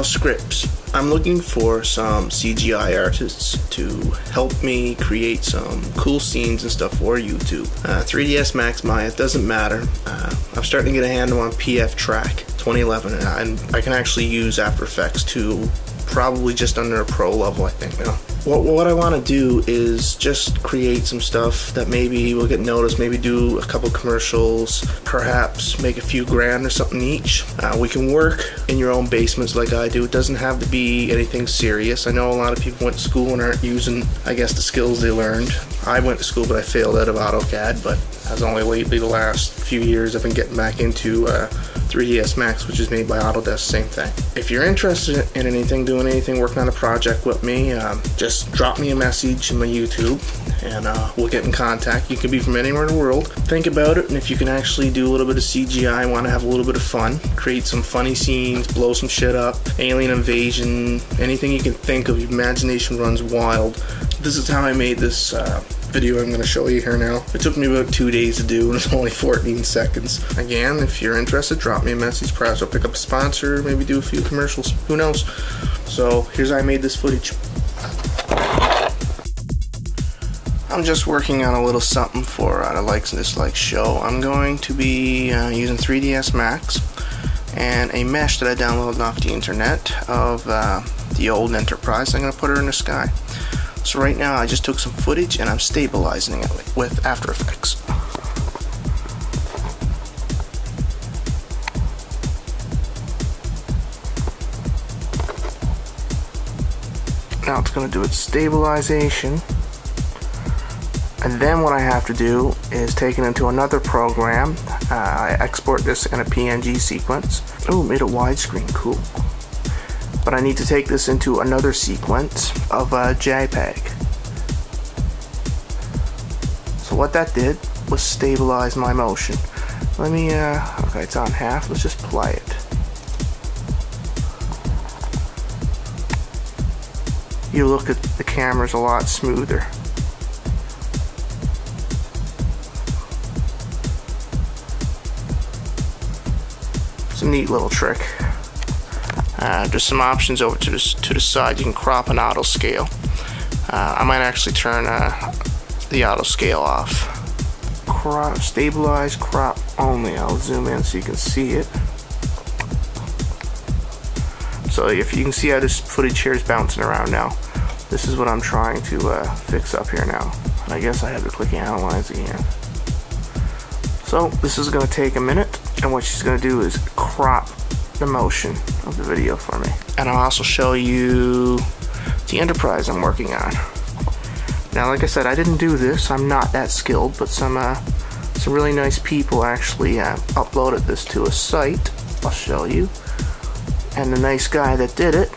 scripts. I'm looking for some CGI artists to help me create some cool scenes and stuff for YouTube. 3ds Max, Maya, it doesn't matter. I'm starting to get a handle on PF Track 2011, and I can actually use After Effects to probably just under a pro level, I think. You know, what I want to do is just create some stuff that maybe will get noticed, maybe do a couple commercials, perhaps make a few grand or something each. We can work in your own basements like I do. It doesn't have to be anything serious. I know a lot of people went to school and aren't using, I guess, the skills they learned. I went to school, but I failed out of AutoCAD, but as only lately the last few years I've been getting back into 3ds Max, which is made by Autodesk, same thing. If you're interested in anything, doing anything, working on a project with me, just drop me a message in my YouTube and we'll get in contact. You can be from anywhere in the world. Think about it, and if you can actually do a little bit of CGI, want to have a little bit of fun, create some funny scenes, blow some shit up, alien invasion, anything you can think of, your imagination runs wild. This is how I made this video I'm going to show you here now. It took me about 2 days to do, and it's only 14 seconds. Again, if you're interested, drop me a message. Perhaps I'll pick up a sponsor, maybe do a few commercials, who knows. So here's how I made this footage. I'm just working on a little something for the likes and dislikes show. I'm going to be using 3ds Max and a mesh that I downloaded off the internet of the old Enterprise. I'm going to put her in the sky. So right now I just took some footage and I'm stabilizing it with After Effects. Now it's going to do its stabilization, and then what I have to do is take it into another program. I export this in a PNG sequence. Oh, made it widescreen, cool. But I need to take this into another sequence of JPEG. So what that did was stabilize my motion. Let me, okay, it's on half, let's just play it. You look at the camera's a lot smoother. It's a neat little trick. There's some options over to the side. You can crop and auto scale. I might actually turn the auto scale off. Crop, stabilize, crop only. I'll zoom in so you can see it. So if you can see how this footage here is bouncing around now, this is what I'm trying to fix up here now. And I guess I have to click analyze again. So this is going to take a minute, and what she's going to do is crop the motion of the video for me. And I'll also show you the Enterprise I'm working on. Now, like I said, I didn't do this. I'm not that skilled, but some really nice people actually uploaded this to a site. I'll show you. And the nice guy that did it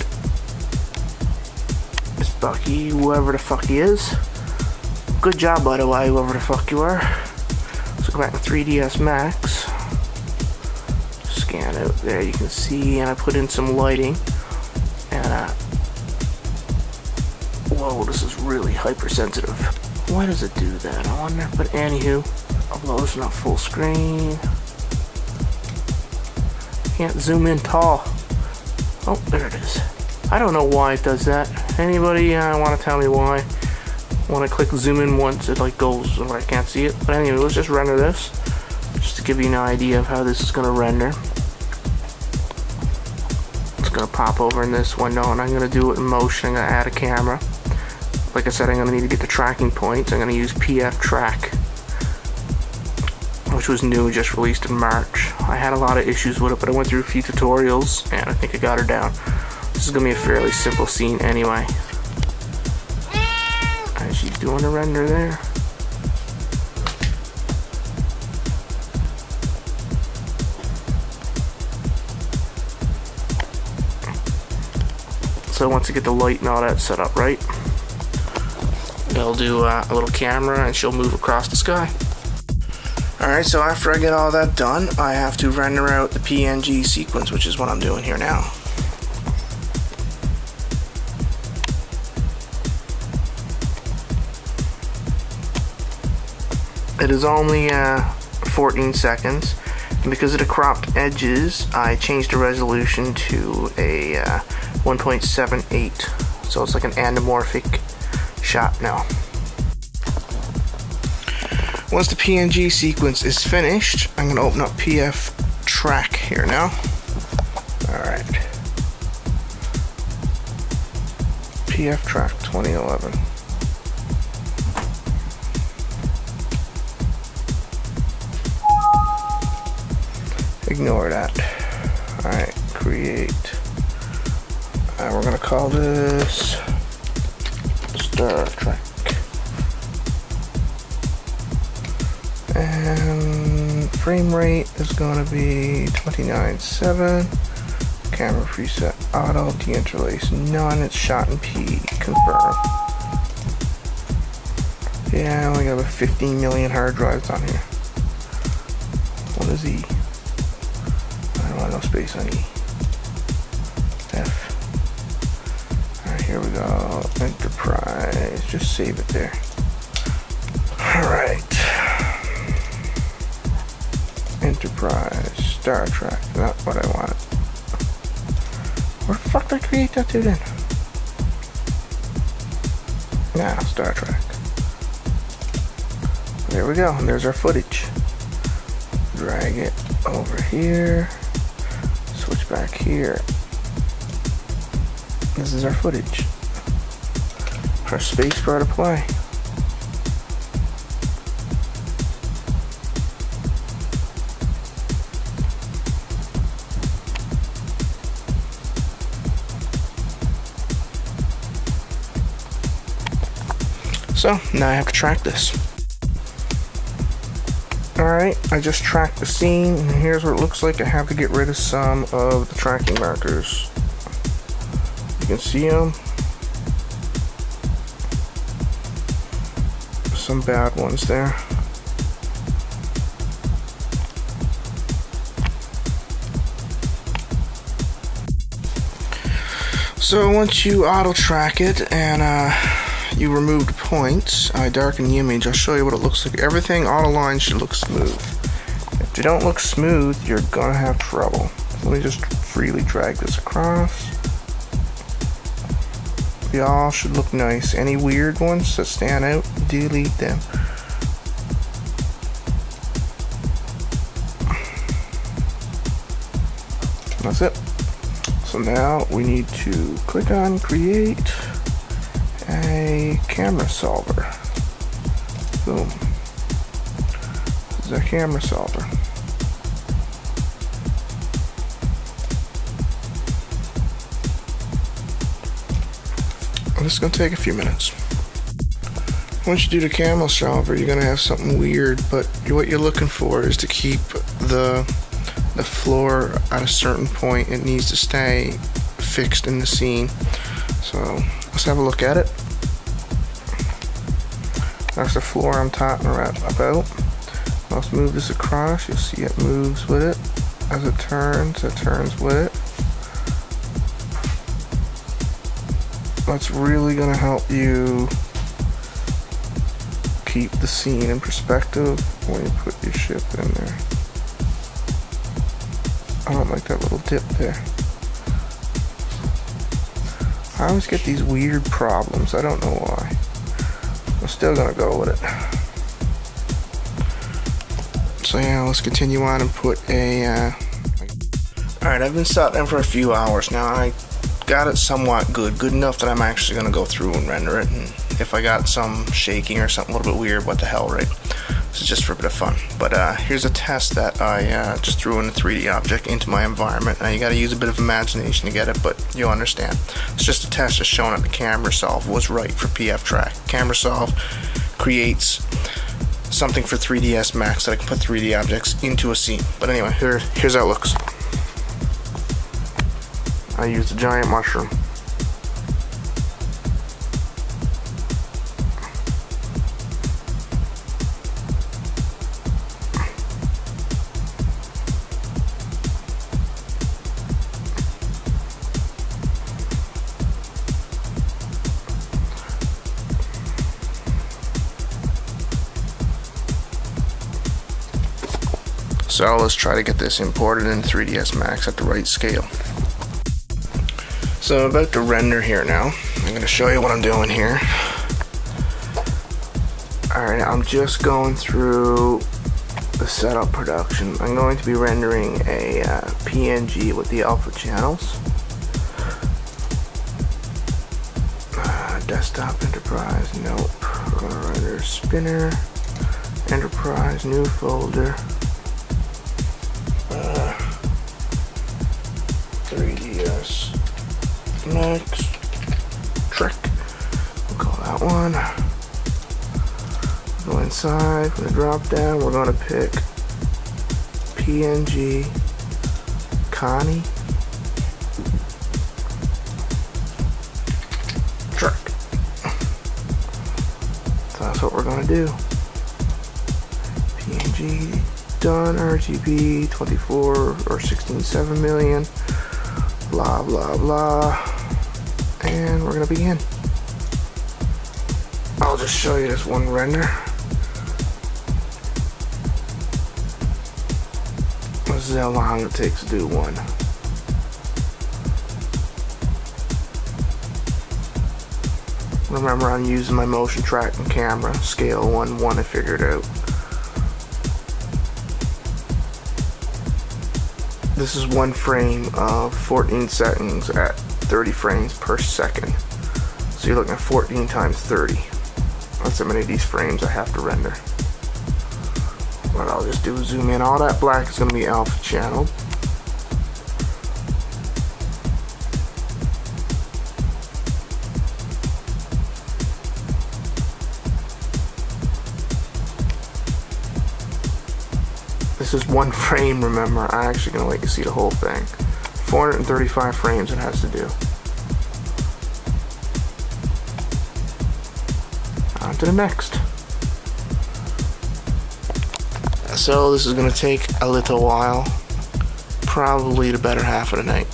is Bucky, whoever the fuck he is. Good job, by the way, whoever the fuck you are. Let's go back to 3ds Max. Scan out there, you can see, and I put in some lighting, and whoa, this is really hypersensitive. Why does it do that, I wonder? But anywho, upload's not full screen. Can't zoom in tall. Oh, there it is. I don't know why it does that. Anybody want to tell me why? When I click zoom in once, it like goes, or I can't see it. But anyway, let's just render this, just to give you an idea of how this is going to render. Going to pop over in this window, and I'm going to do it in motion. I'm going to add a camera. Like I said, I'm going to need to get the tracking points. I'm going to use PF Track, which was new, just released in March. I had a lot of issues with it, but I went through a few tutorials and I think I got her down. This is going to be a fairly simple scene anyway. And she's doing a render there. So once I get the light and all that set up right, it'll do a little camera and she'll move across the sky. Alright, so after I get all that done, I have to render out the PNG sequence, which is what I'm doing here now. It is only 14 seconds. Because of the cropped edges, I changed the resolution to a 1.78, so it's like an anamorphic shot now. Once the PNG sequence is finished, I'm going to open up PF Track here now. Alright. PF Track 2011. Ignore that. Alright, create. We're gonna call this Star Trek. And frame rate is gonna be 29.7. Camera preset auto, deinterlace none, it's shot in P, confirm. Yeah, I only got about 15 million hard drives on here. What is E? I don't want no space on E. F. Alright, here we go. Enterprise. Just save it there. Alright. Enterprise. Star Trek. Not what I wanted. Where the fuck did I create that to then? Now, Star Trek. There we go. And there's our footage. Drag it over here. Switch back here. This is our footage. Press spacebar to play. So now I have to track this. Alright, I just tracked the scene, and here's what it looks like. I have to get rid of some of the tracking markers. You can see them. Some bad ones there. So once you auto track it and you remove the points, I darken the image, I'll show you what it looks like. Everything, all the lines should look smooth. If they don't look smooth, you're gonna have trouble. Let me just freely drag this across. They all should look nice. Any weird ones that stand out, delete them. That's it. So now we need to click on create a camera solver. Boom. This is our camera solver. This is going to take a few minutes. Once you do the camera solver, you're going to have something weird, but what you're looking for is to keep the floor at a certain point. It needs to stay fixed in the scene. So let's have a look at it. That's the floor I'm talking about. Let's move this across. You'll see it moves with it. As it turns with it. That's really going to help you keep the scene in perspective when you put your ship in there. I don't like that little dip there. I always get these weird problems. I don't know why. I'm still gonna go with it. So yeah, let's continue on and put a... Alright, I've been sat down for a few hours now. I got it somewhat good enough that I'm actually gonna go through and render it. And if I got some shaking or something a little bit weird, what the hell, right? This is just for a bit of fun. But here's a test that I just threw in a 3D object into my environment. Now you gotta use a bit of imagination to get it, but you'll understand. It's just a test just showing that the camera solve was right for PF Track. Camera solve creates something for 3ds Max that I can put 3D objects into a scene. But anyway, here's how it looks. I used a giant mushroom. So let's try to get this imported in 3ds Max at the right scale. So I'm about to render here now. I'm going to show you what I'm doing here. Alright, I'm just going through the setup production. I'm going to be rendering a PNG with the alpha channels. Desktop, enterprise, nope. Render, spinner, enterprise, new folder. 3ds Max Trek. We'll call that one. Go inside for the drop down. We're going to pick PNG Connie Trek. So that's what we're going to do. PNG done. RGB 24 or 16.7 million. Blah blah blah. And we're going to begin. I'll just show you this one render. This is how long it takes to do one. Remember, I'm using my motion tracking camera, scale 1:1. I figured out. This is one frame of 14 seconds at 30 frames per second. So you're looking at 14 times 30. That's how many of these frames I have to render. What I'll just do is zoom in. All that black is going to be alpha channel. This is one frame, remember. I'm actually going to let you see the whole thing. 435 frames it has to do. On to the next. So this is going to take a little while. Probably the better half of the night.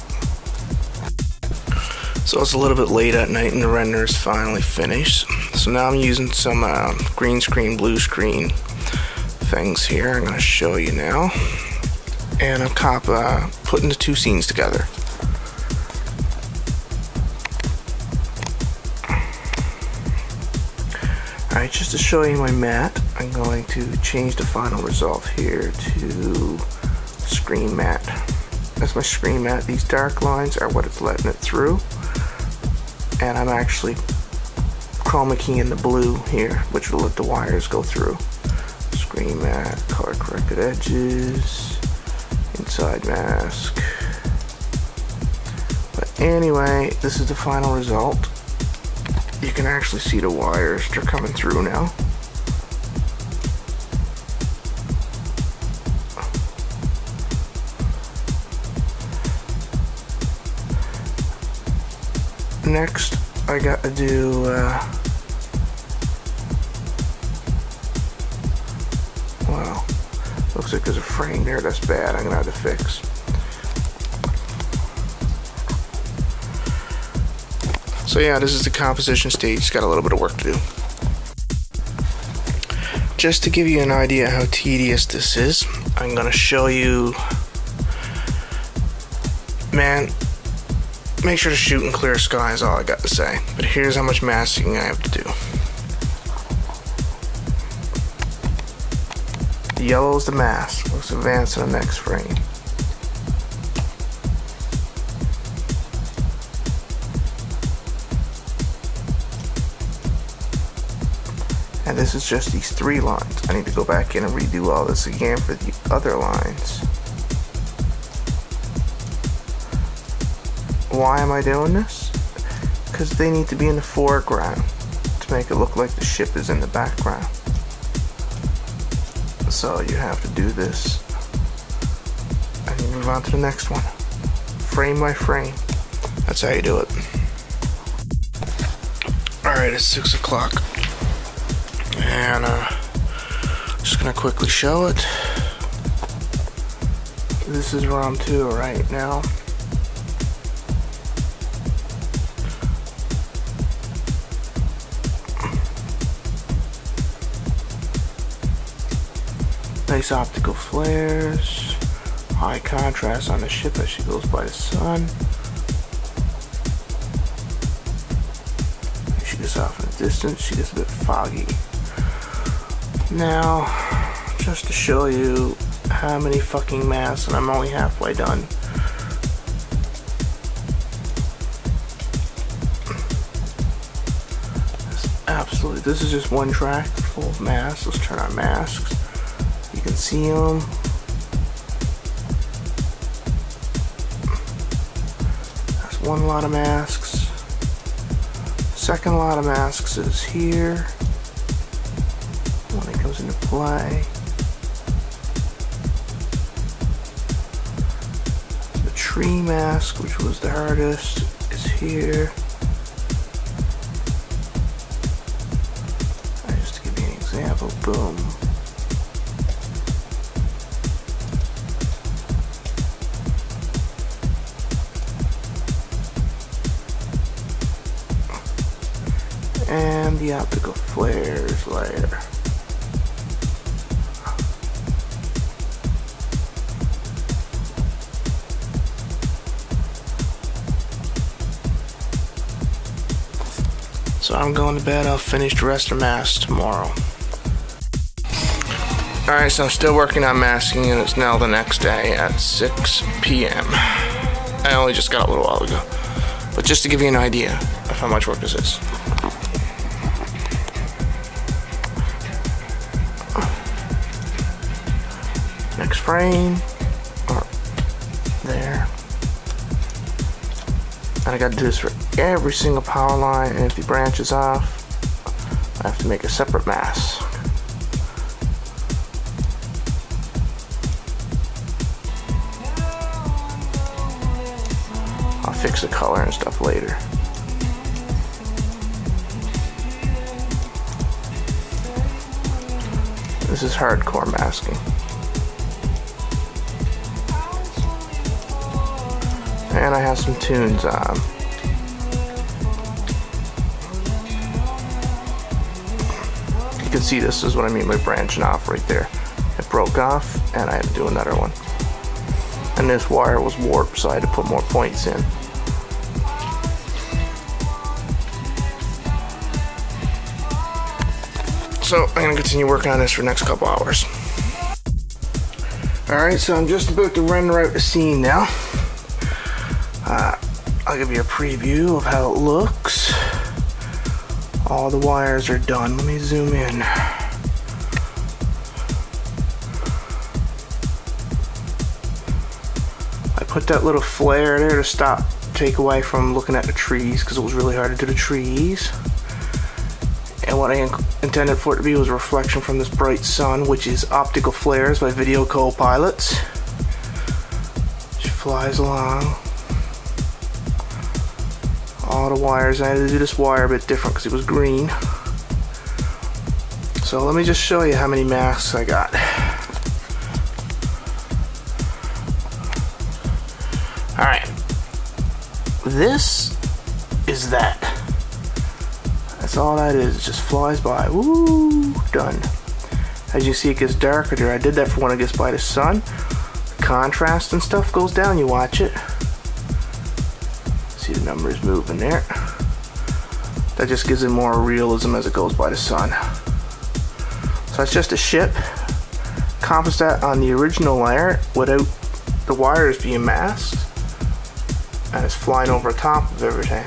So it's a little bit late at night and the render is finally finished. So now I'm using some green screen, blue screen things here. I'm going to show you now. And I'm putting the two scenes together. Alright, just to show you my matte, I'm going to change the final result here to screen matte. That's my screen matte. These dark lines are what it's letting it through. And I'm actually chroma keying the blue here, which will let the wires go through. Screen matte, color corrected edges, inside mask. But anyway, this is the final result. You can actually see the wires, they're coming through now. Next, I got to do wow, looks like there's a frame there that's bad. I'm gonna have to fix. So yeah, this is the composition stage. It's got a little bit of work to do. Just to give you an idea how tedious this is, I'm gonna show you. Man, make sure to shoot in clear sky is all I got to say. But here's how much masking I have to do. The yellow is the mask. Let's advance to the next frame. And this is just these three lines. I need to go back in and redo all this again for the other lines. Why am I doing this? Because they need to be in the foreground to make it look like the ship is in the background. So you have to do this. And you move on to the next one. Frame by frame. That's how you do it. Alright, it's 6 o'clock. And just gonna quickly show it. This is ROM 2 right now. Nice optical flares. High contrast on the ship as she goes by the sun. She gets off in the distance, she gets a bit foggy. Now, just to show you how many fucking masks, and I'm only halfway done. Absolutely, this is just one track full of masks. Let's turn on masks. You can see them. That's one lot of masks. Second lot of masks is here when it comes into play. The tree mask, which was the hardest, is here. Just to give you an example, boom. And the optical flares layer. So I'm going to bed. I'll finish the rest of the masks tomorrow. Alright, so I'm still working on masking, and it's now the next day at 6 p.m. I only just got up a little while ago. But just to give you an idea of how much work this is. Next frame, or there. And I gotta do this for every single power line, and if he branches off, I have to make a separate mask. I'll fix the color and stuff later. This is hardcore masking. And I have some tunes on. You can see this is what I mean by branching off right there. It broke off and I had to do another one. And this wire was warped, so I had to put more points in. So I'm gonna continue working on this for the next couple hours. Alright, so I'm just about to render out the scene now. I'll give you a preview of how it looks. All the wires are done. Let me zoom in. I put that little flare there to take away from looking at the trees, because it was really hard to do the trees. And what I intended for it to be was a reflection from this bright sun, which is Optical Flares by Video Co-Pilots. She flies along. All the wires. I had to do this wire a bit different because it was green. So let me just show you how many masks I got. Alright. This is that. That's all that is. It just flies by. Woo! Done. As you see, it gets darker there. I did that for when it gets by the sun. The contrast and stuff goes down. You watch it. See the numbers moving there. That just gives it more realism as it goes by the sun. So that's just a ship. Compass that on the original layer without the wires being masked. And it's flying over top of everything.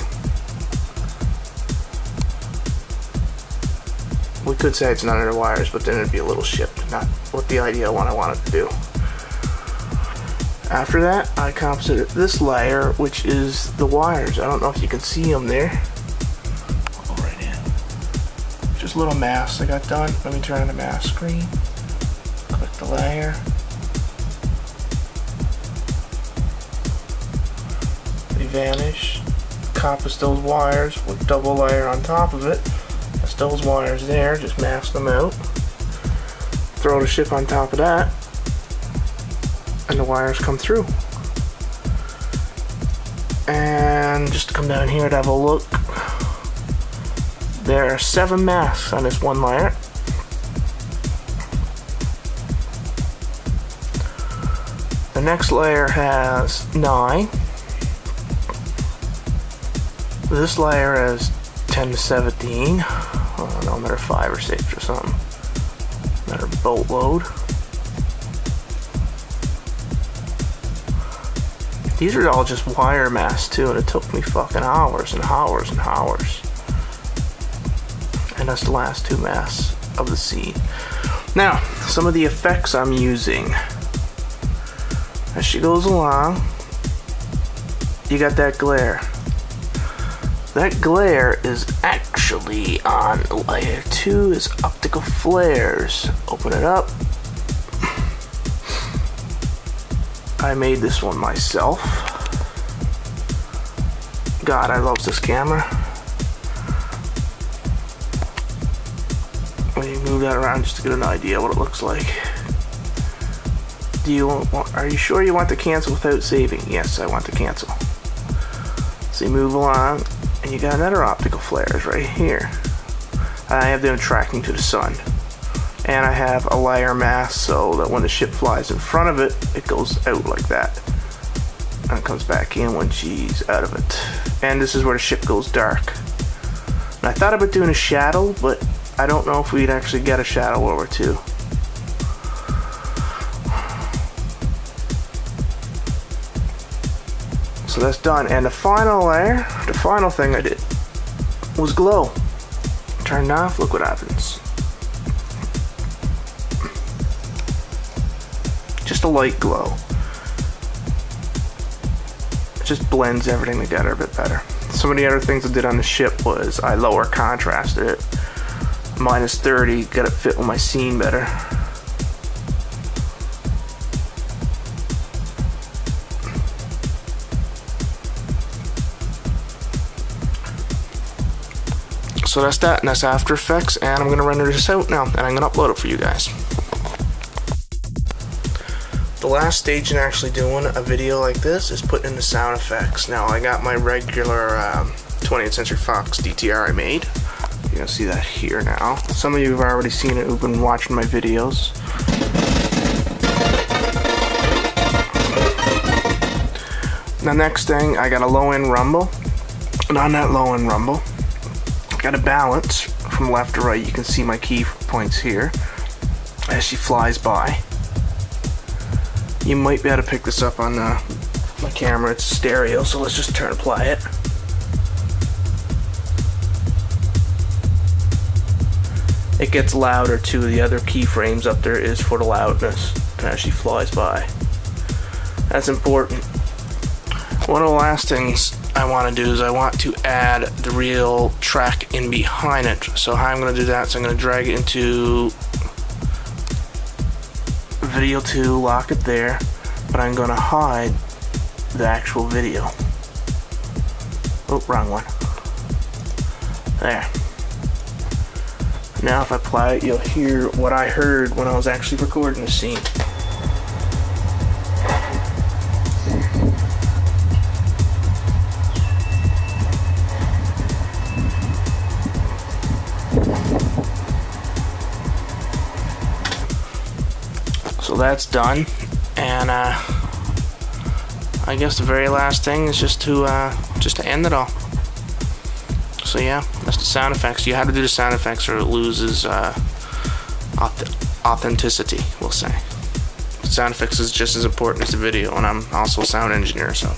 We could say it's not under wires, but then it'd be a little ship. Not what the ideal one I wanted to do. After that, I composited this layer, which is the wires. I don't know if you can see them there. I'll go right in. Just little masks I got done. Let me turn on the mask screen. Click the layer. They vanish. Compass those wires with double layer on top of it. That's those wires there. Just mask them out. Throw the ship on top of that. And the wires come through. And just to come down here to have a look, there are 7 masks on this one layer. The next layer has 9. This layer has 10 to 17. I don't know, another 5 or 6 or something. Another boatload. These are all just wire masks too, and it took me fucking hours and hours and hours. And that's the last 2 masks of the scene. Now, some of the effects I'm using. As she goes along, you got that glare. That glare is actually on layer 2 is optical flares. Open it up. I made this one myself. God, I love this camera. Let me move that around just to get an idea what it looks like. Are you sure you want to cancel without saving? Yes, I want to cancel. So you move along, and you got another optical flares right here. I have them tracking to the sun. And I have a layer mask so that when the ship flies in front of it, it goes out like that. And it comes back in when she's out of it. And this is where the ship goes dark. And I thought about doing a shadow, but I don't know if we'd actually get a shadow over 2. So that's done. And the final layer, the final thing I did was glow. Turn it off, look what happens. Just a light glow. It just blends everything together a bit better. Some of the other things I did on the ship was I lower contrasted it. -30, got it fit with my scene better. So that's that, and that's After Effects, and I'm going to render this out now, and I'm going to upload it for you guys. The last stage in actually doing a video like this is putting in the sound effects. Now, I got my regular 20th Century Fox DTR I made. You're going to see that here now. Some of you have already seen it who've been watching my videos. The next thing, I got a low-end rumble, and on that low-end rumble, got a balance from left to right. You can see my key points here as she flies by. You might be able to pick this up on my camera. It's stereo, so let's just apply it. It gets louder too. The other keyframes up there is for the loudness as she flies by. That's important. One of the last things I want to do is I want to add the real track in behind it. So how I'm going to do that is I'm going to drag it into Video 2, lock it there, but I'm going to hide the actual video. Oh, wrong one. There. Now if I apply it, you'll hear what I heard when I was actually recording the scene. So that's done, and I guess the very last thing is just to end it all. So yeah, that's the sound effects. You have to do the sound effects or it loses authenticity, we'll say. The sound effects is just as important as the video, and I'm also a sound engineer, so